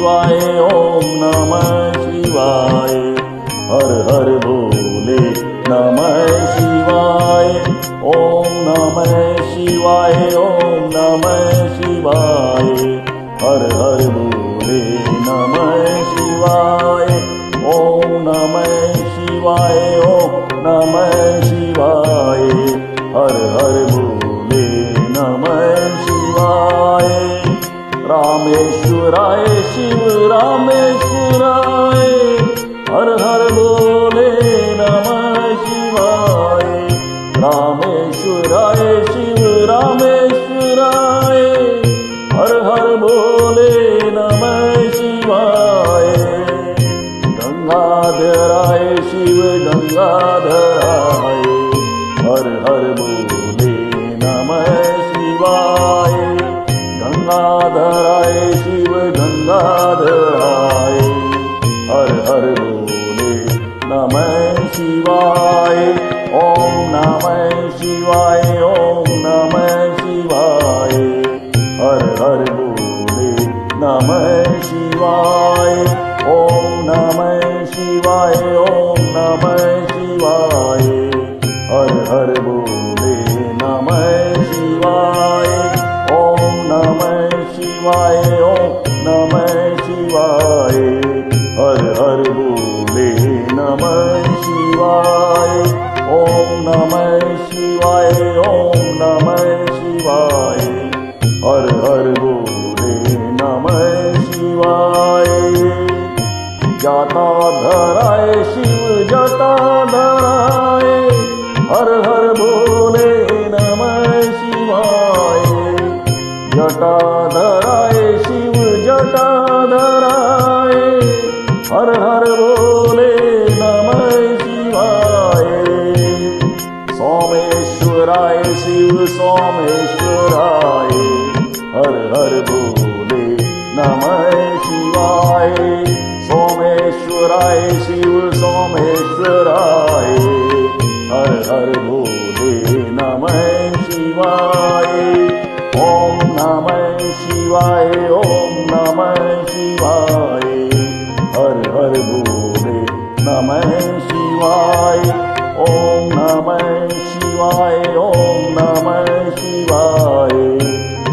शिवाय ओम नमः शिवाय। हर हर भोले नमः शिवाय ओम नमः शिवाय ओम नमः शिवाय। हर हर भोले नमः शिवाय ओम नमः शिवाय ओम नमः शिवाय। हर हर भोले नमः शिवाय। रामेश्वराय शिव रामेश्वराय। हर हर भोले नमः शिवाय। रामेश्वराय शिव रामेश्वराय। हर हर भोले नमः शिवाय। गंगाधराय शिव गंगाधराय। हर हर भोले नमः शिवाय। गंगाधराय शिव गंगाधराय। हर हर भोले नमः शिवाय। ओम नमः शिवाय ओम नमः शिवाय। हर हर भोले नमः शिवाय। ओम नमः शिवाय ओम नमः शिवाय। हर हर भोले नमः शिवाय। ओम नमः शिवाय ओम नमः शिवाय। हर हर भोले नमः शिवाय। ओम नमः शिवाय ओम नमः शिवाय। हर हर भोले नमः शिवाय। जटाधराय शिव जटाधराय। हर हर भोले नमः शिवाय। जटाधराय शिव जटाधराय। हर हर भोले नमः शिवाय। सोमेश्वराय शिव सोमेश्वराय। हर हर भोले नमः शिवाय। सोमेश्वराय शिव सोमेश्वराय। हर हर भोले नमः शिवाय। ओम नमः शिवाय ओम नमः शिवाय। हर हर भोले नमः शिवाय। ओम नमः शिवाय ओम नमः शिवाय।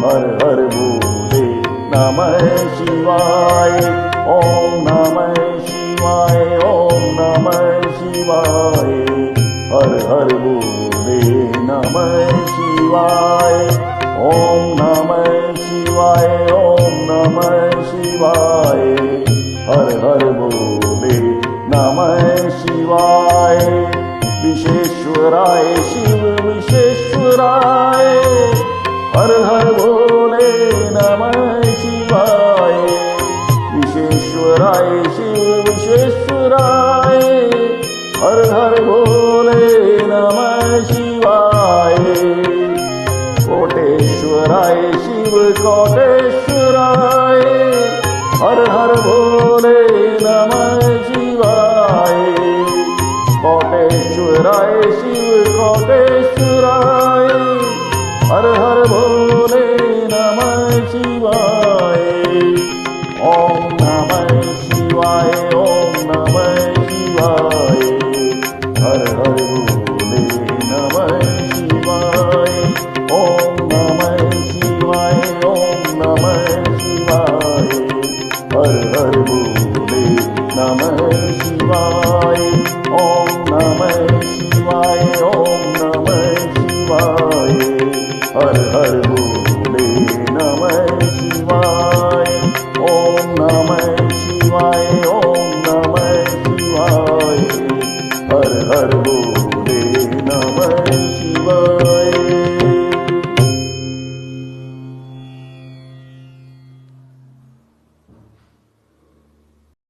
हर हर भोले नमः शिवाय। ओम नमः शिवाय ओम नमः शिवाय। हर हर भोले नमः शिवाय। ओम नमः शिवाय ओम नमः शिवाय। हर हर भोले नमः शिवाय। विश्वेश्वराय शिव विश्वेश्वराय। हर हर भोले नमः शिवाय। विश्वेश्वराय शिव विश्वेश्वराय। हर हर भोले नमः शिवाय। कोटेश्वराय शिव कोटेश्वराय। हर हर भोले नमः शिवाय। कोटेश्वराय शिव कोटेश्वराय। हर हर भोले नमः शिवाय। ओम नमः शिवाय ओम नमः शिवाय। हर हर भोले नमः शिवाय। ओम नमः शिवाय ओम नमः शिवाय। हर हर भोले